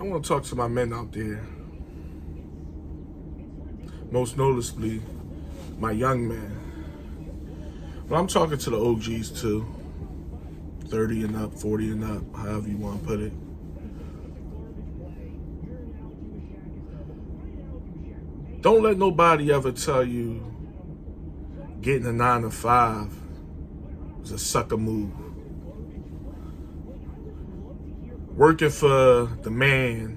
I want to talk to my men out there. Most noticeably, my young men. But I'm talking to the OGs too. 30 and up, 40 and up, however you want to put it. Don't let nobody ever tell you getting a 9 to 5 is a sucker move. Working for the man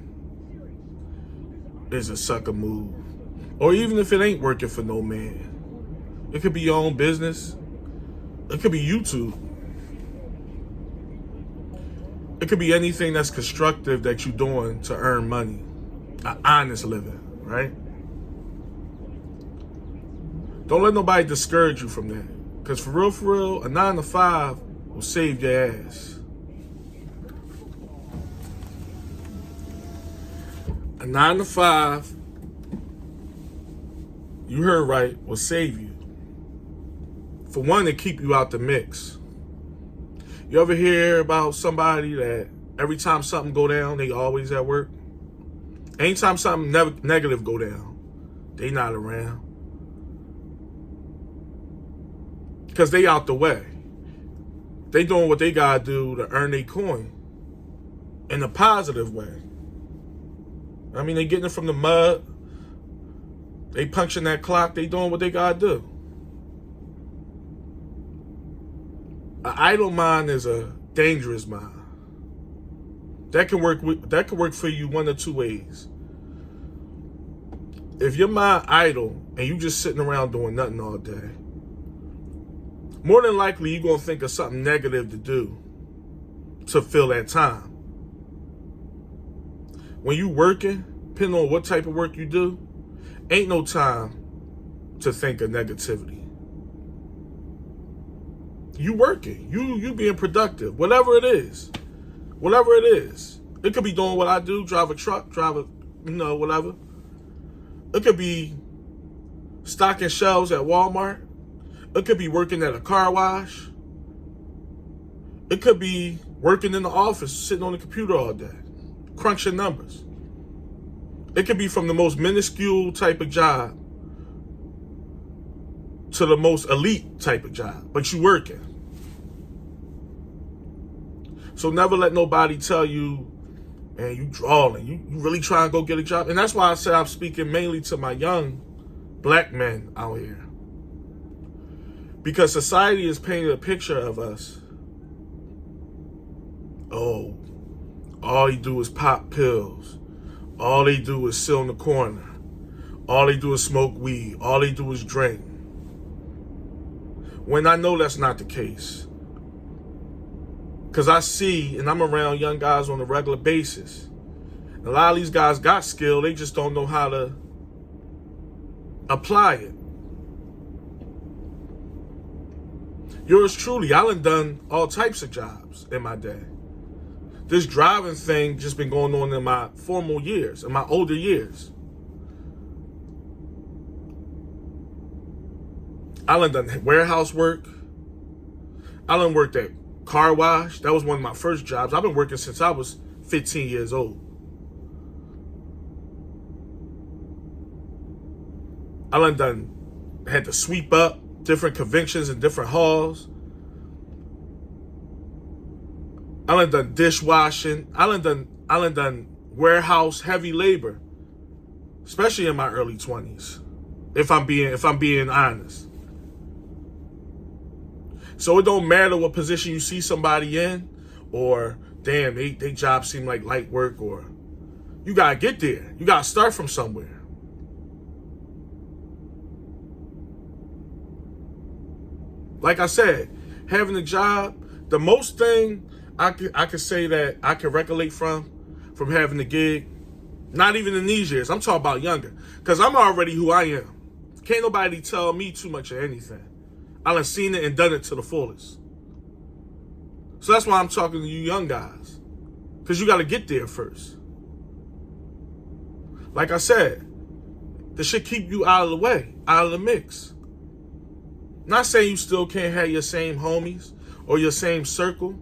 is a sucker move. Or even if it ain't working for no man. It could be your own business. It could be YouTube. It could be anything that's constructive that you're doing to earn money. An honest living, right? Don't let nobody discourage you from that. Because for real, a 9 to 5 will save your ass. A 9 to 5, you heard right, will save you. For one, to keep you out the mix. You ever hear about somebody that every time something go down, they always at work? Anytime something negative go down, they not around. Because they out the way. They doing what they gotta do to earn their coin in a positive way. I mean, they getting it from the mud. They punching that clock. They doing what they gotta do. An idle mind is a dangerous mind. That can work for you one of two ways. If your mind idle and you just sitting around doing nothing all day, more than likely you're gonna think of something negative to do to fill that time. When you working, depending on what type of work you do, ain't no time to think of negativity. You working, you being productive, whatever it is. Whatever it is. It could be doing what I do, drive a truck, whatever. It could be stocking shelves at Walmart. It could be working at a car wash. It could be working in the office, sitting on the computer all day, crunching numbers. It could be from the most minuscule type of job to the most elite type of job, but you working. So never let nobody tell you, man, you drawing, you really trying to go get a job. And that's why I said I'm speaking mainly to my young black men out here. Because society is painting a picture of us. Oh, all you do is pop pills. All they do is sit in the corner. All they do is smoke weed. All they do is drink. When I know that's not the case. Because I see, and I'm around young guys on a regular basis. A lot of these guys got skill, they just don't know how to apply it. Yours truly, I done all types of jobs in my day. This driving thing just been going on in my formal years, in my older years. I done warehouse work. I done worked at car wash. That was one of my first jobs. I've been working since I was 15 years old. I had to sweep up different conventions and different halls. I done dishwashing. I done warehouse heavy labor, especially in my early 20s. If I'm being honest. So it don't matter what position you see somebody in, or damn, they job seem like light work, or you gotta get there. You gotta start from somewhere. Like I said, having a job, the most thing I could say that I can recollect from having a gig, not even in these years, I'm talking about younger, because I'm already who I am. Can't nobody tell me too much of anything. I done seen it and done it to the fullest. So that's why I'm talking to you young guys, because you got to get there first. Like I said, this should keep you out of the way, out of the mix. Not saying you still can't have your same homies or your same circle.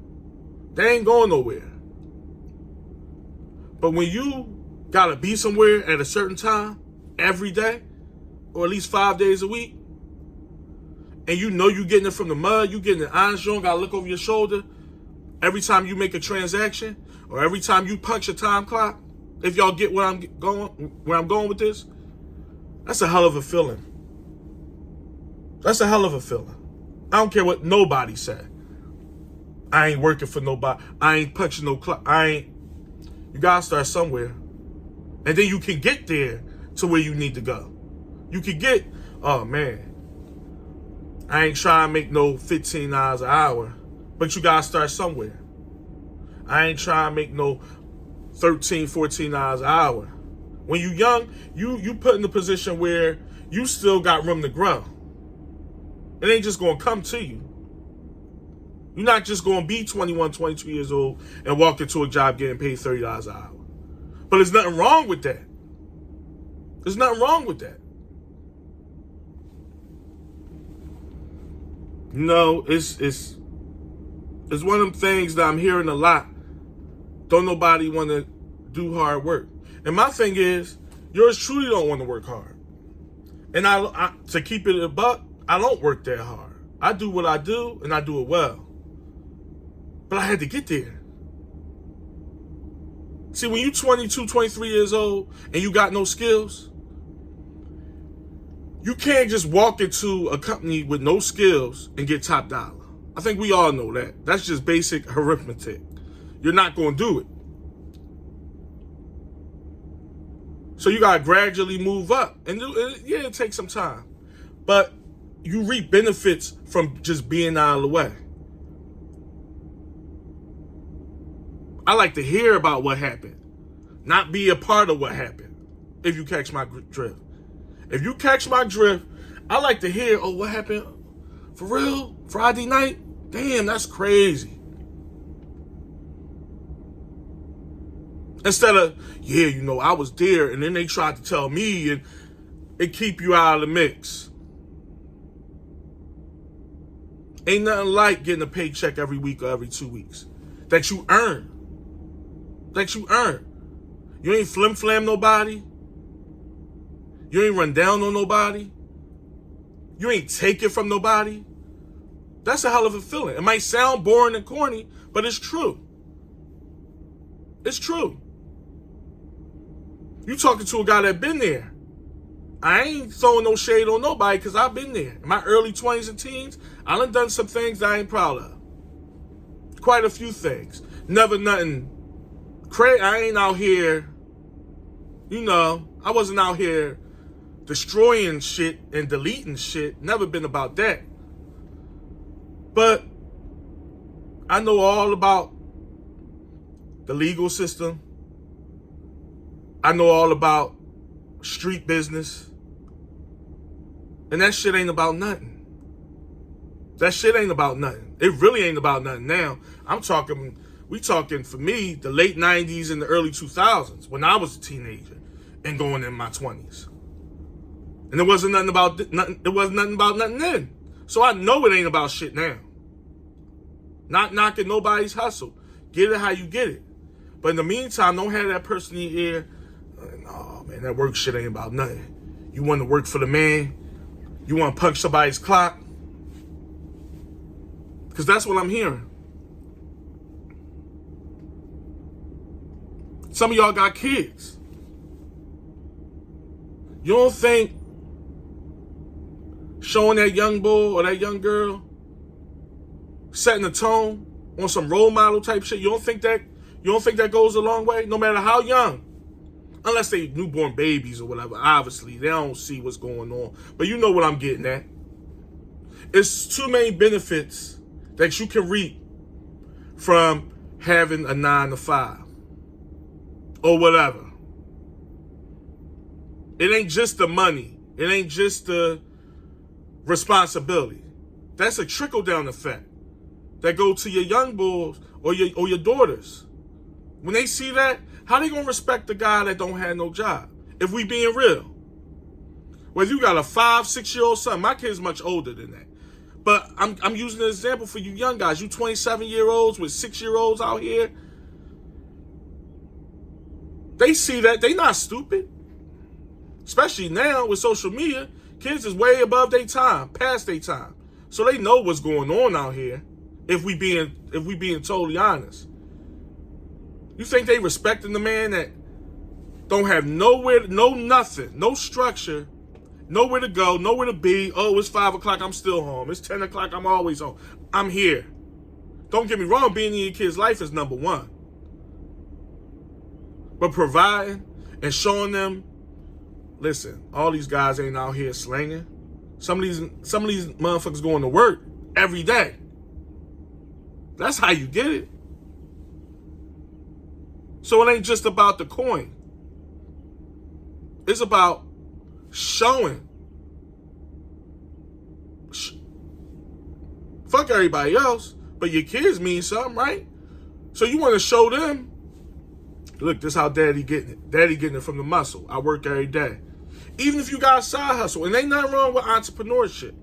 They ain't going nowhere. But when you gotta be somewhere at a certain time every day, or at least 5 days a week, and you know you getting it from the mud, you getting it honest, you don't gotta look over your shoulder every time you make a transaction or every time you punch a time clock. If y'all get where I'm going with this, that's a hell of a feeling. That's a hell of a feeling. I don't care what nobody said. I ain't working for nobody. I ain't punching no clock. You gotta start somewhere. And then you can get there to where you need to go. You can get, oh man, I ain't trying to make no $15 an hour, but you gotta start somewhere. I ain't trying to make no $13, $14 an hour. When you young, you put in a position where you still got room to grow. It ain't just gonna come to you. You're not just gonna be 21, 22 years old and walk into a job getting paid $30 an hour. But there's nothing wrong with that. There's nothing wrong with that. No, it's one of them things that I'm hearing a lot. Don't nobody want to do hard work. And my thing is, yours truly don't want to work hard. And I to keep it a buck, I don't work that hard. I do what I do, and I do it well. But I had to get there. See, when you're 22, 23 years old, and you got no skills, you can't just walk into a company with no skills and get top dollar. I think we all know that. That's just basic arithmetic. You're not going to do it. So you got to gradually move up. And yeah, it takes some time. But you reap benefits from just being out of the way. I like to hear about what happened, not be a part of what happened, if you catch my drift. If you catch my drift, I like to hear, oh, what happened? For real? Friday night? Damn, that's crazy. Instead of, yeah, you know, I was there, and then they tried to tell me, and it keep you out of the mix. Ain't nothing like getting a paycheck every week or every 2 weeks that you earn. That you earn. You ain't flim-flam nobody. You ain't run down on nobody. You ain't take it from nobody. That's a hell of a feeling. It might sound boring and corny, but it's true. It's true. You talking to a guy that been there. I ain't throwing no shade on nobody because I've been there. In my early 20s and teens, I done some things that I ain't proud of. Quite a few things. Never nothing crazy. I ain't out here, you know, I wasn't out here destroying shit and deleting shit. Never been about that. But I know all about the legal system. I know all about street business. And that shit ain't about nothing. That shit ain't about nothing. It really ain't about nothing now. We talking for me, the late 90s and the early 2000s, when I was a teenager and going in my 20s. And there wasn't nothing about nothing then. So I know it ain't about shit now. Not knocking nobody's hustle. Get it how you get it. But in the meantime, don't have that person in your ear, oh man, that work shit ain't about nothing. You want to work for the man. You want to punch somebody's clock. Because that's what I'm hearing. Some of y'all got kids. You don't think showing that young boy or that young girl, setting the tone on some role model type shit, you don't think that goes a long way? No matter how young. Unless they newborn babies or whatever. Obviously, they don't see what's going on. But you know what I'm getting at. It's too many benefits that you can reap from having a 9 to 5. Or whatever. It ain't just the money. It ain't just the responsibility. That's a trickle-down effect that go to your young boys or your daughters. When they see that, how they gonna respect the guy that don't have no job? If we being real. Whether you got a 5, 6-year-old son, my kid's much older than that. But I'm using an example for you young guys. You 27-year-olds with 6-year-olds out here. They see that. They not stupid. Especially now with social media, kids is way above their time, past their time. So they know what's going on out here. If we being totally honest, you think they respecting the man that don't have nowhere, no nothing, no structure, nowhere to go, nowhere to be. Oh, it's 5 o'clock, I'm still home. It's 10 o'clock, I'm always home. I'm here. Don't get me wrong, being in your kid's life is number one. But providing and showing them, listen, all these guys ain't out here slanging. Some of these motherfuckers going to work every day. That's how you get it. So it ain't just about the coin. It's about showing. Fuck everybody else, but your kids mean something, right? So you want to show them, look, this how daddy getting it. Daddy getting it from the muscle. I work every day. Even if you got a side hustle, and ain't nothing wrong with entrepreneurship.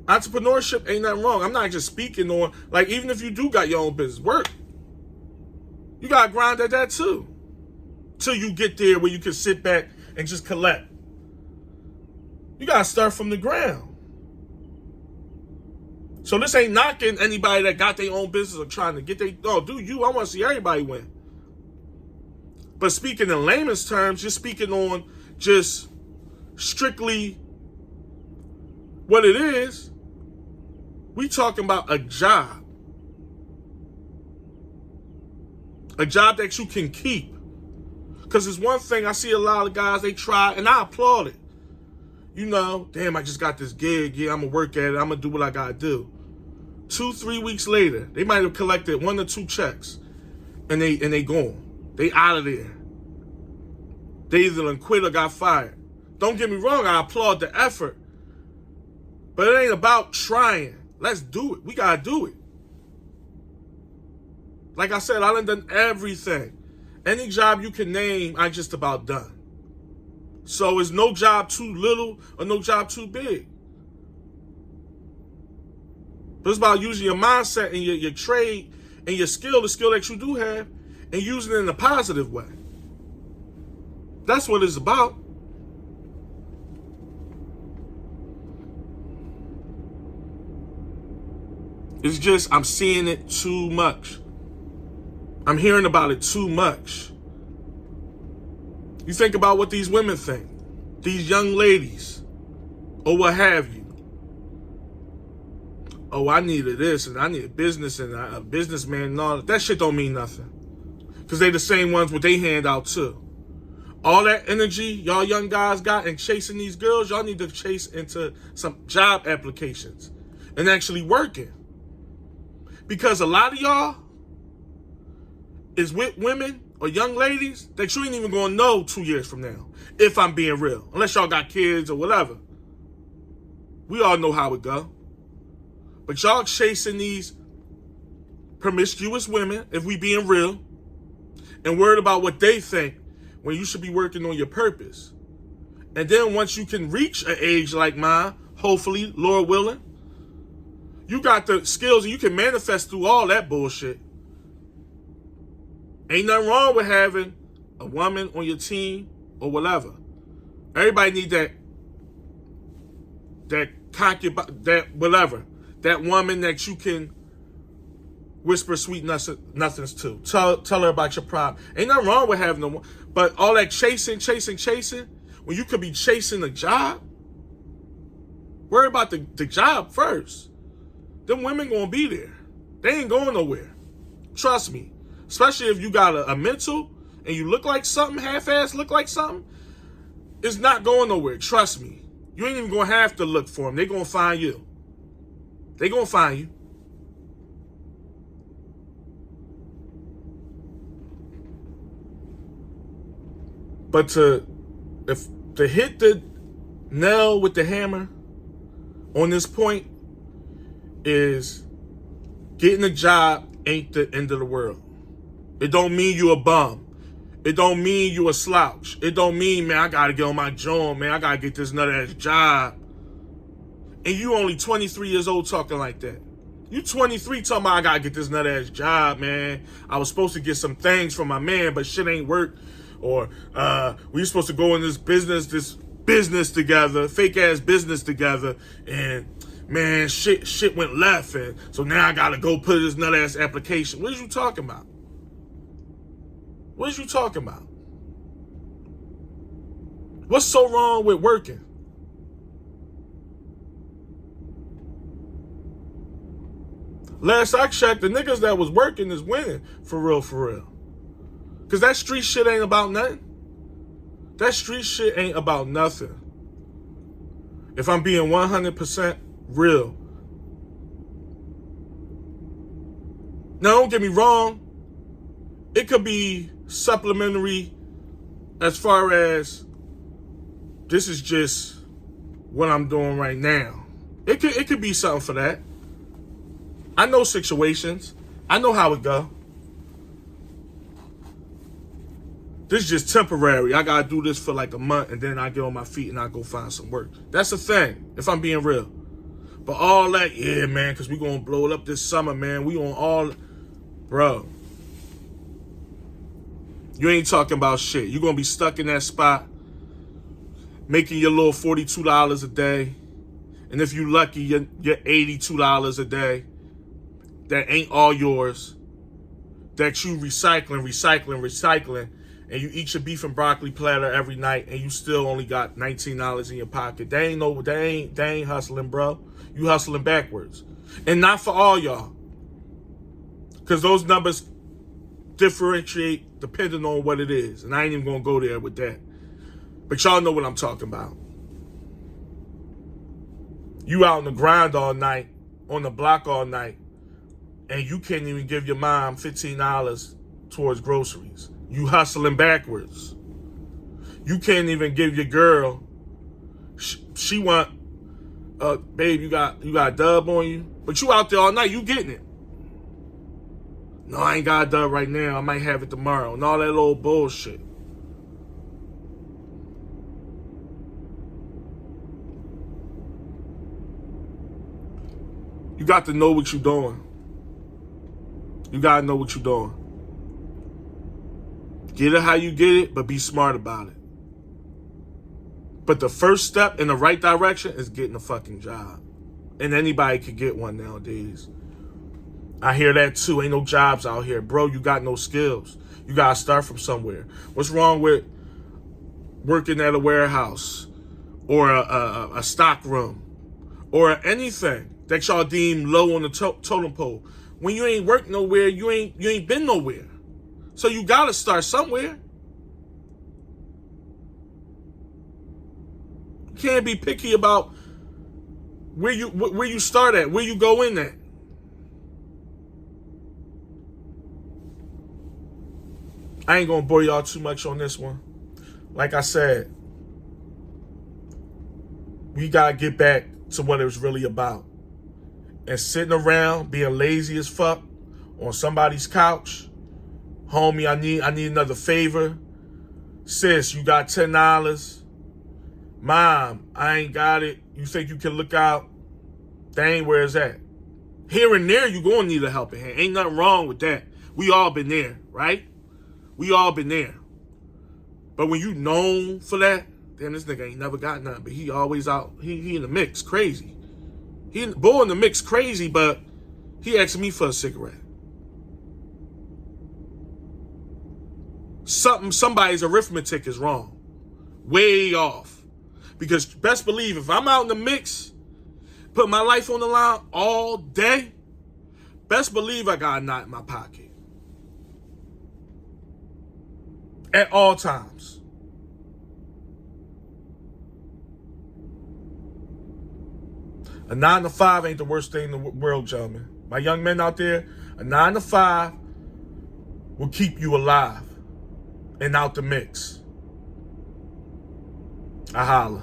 Entrepreneurship ain't nothing wrong. I'm not just speaking on, like, even if you do got your own business, work. You got to grind at that too. Till you get there where you can sit back and just collect. You got to start from the ground. So this ain't knocking anybody that got their own business or trying to get do you. I want to see everybody win. But speaking in layman's terms, you're speaking on just strictly what it is. We talking about a job. A job that you can keep. Because it's one thing, I see a lot of guys, they try, and I applaud it. You know, damn, I just got this gig. Yeah, I'm going to work at it. I'm going to do what I got to do. 2-3 weeks later, they might have collected 1 or 2 checks. And they gone. They out of there. They either done quit or got fired. Don't get me wrong, I applaud the effort. But it ain't about trying. Let's do it. We got to do it. Like I said, I done everything. Any job you can name, I just about done. So it's no job too little or no job too big. But it's about using your mindset and your trade and your skill, the skill that you do have, and using it in a positive way. That's what it's about. It's just, I'm seeing it too much. I'm hearing about it too much. You think about what these women think. These young ladies. Or what have you. Oh, I needed this and I need a business and a businessman and all that. That shit don't mean nothing. Because they the same ones with they hand out too. All that energy y'all young guys got in chasing these girls, y'all need to chase into some job applications and actually working. Because a lot of y'all is with women or young ladies that you ain't even gonna know 2 years from now, if I'm being real. Unless y'all got kids or whatever. We all know how it go. But y'all chasing these promiscuous women, if we being real, and worried about what they think when you should be working on your purpose. And then once you can reach an age like mine, hopefully, Lord willing, you got the skills and you can manifest through all that bullshit. Ain't nothing wrong with having a woman on your team or whatever. Everybody need that concubine, that whatever. That woman that you can whisper sweet nothings to. Tell her about your problem. Ain't nothing wrong with having a, but all that chasing, when you could be chasing a job, worry about the job first. Them women gonna be there. They ain't going nowhere. Trust me. Especially if you got a mental and you look like something, half-ass look like something, it's not going nowhere. Trust me. You ain't even gonna have to look for them. They gonna find you. They gonna find you. But to hit the nail with the hammer on this point is getting a job ain't the end of the world. It don't mean you a bum. It don't mean you a slouch. It don't mean, man, I gotta get on my joint, man. I gotta get this nut-ass job. And you only 23 years old talking like that. You 23 talking about I gotta get this nut-ass job, man. I was supposed to get some things from my man, but shit ain't work. or we were supposed to go in this business together, fake ass business together, and man, shit went left, and so now I gotta go put this nut ass application. What are you talking about? What are you talking about? What's so wrong with working? Last I checked, the niggas that was working is winning. For real, for real. Because that street shit ain't about nothing. That street shit ain't about nothing. If I'm being 100% real. Now, don't get me wrong. It could be supplementary as far as this is just what I'm doing right now. It could be something for that. I know situations. I know how it go. This is just temporary. I gotta do this for like a month and then I get on my feet and I go find some work. That's the thing, if I'm being real. But all that, yeah, man, because we gonna blow it up this summer, man. We on all, bro. You ain't talking about shit. You gonna be stuck in that spot, making your little $42 a day. And if you lucky, you're $82 a day. That ain't all yours, that you recycling, and you eat your beef and broccoli platter every night, and you still only got $19 in your pocket. They ain't hustling, bro. You hustling backwards. And not for all y'all. Because those numbers differentiate depending on what it is. And I ain't even gonna go there with that. But y'all know what I'm talking about. You out on the grind all night, on the block all night, and you can't even give your mom $15 towards groceries. You hustling backwards. You can't even give your girl, she want, babe, you got a dub on you? But you out there all night, you getting it. No, I ain't got a dub right now. I might have it tomorrow. And all that little bullshit. You got to know what you're doing. You got to know what you're doing. Get it how you get it, but be smart about it. But the first step in the right direction is getting a fucking job. And anybody can get one nowadays. I hear that too. Ain't no jobs out here. Bro, you got no skills. You got to start from somewhere. What's wrong with working at a warehouse or a stock room or anything that y'all deem low on the totem pole? When you ain't worked nowhere, you ain't been nowhere. So you gotta start somewhere. You can't be picky about where you start at, where you go in at. I ain't gonna bore y'all too much on this one. Like I said, we gotta get back to what it was really about. And sitting around being lazy as fuck on somebody's couch, homie, I need another favor. Sis, you got $10. Mom, I ain't got it. You think you can look out? Dang, where is that? Here and there, you gonna need a helping hand. Ain't nothing wrong with that. We all been there, right? We all been there. But when you known for that, then this nigga ain't never got nothing. But he always out. He in the mix, crazy. He in the mix, crazy. But he asked me for a cigarette. Somebody's arithmetic is wrong, way off. Because best believe if I'm out in the mix, put my life on the line all day, best believe I got a knot in my pocket. At all times. A 9 to 5 ain't the worst thing in the world, gentlemen. My young men out there, a 9 to 5 will keep you alive and out the mix. I holla.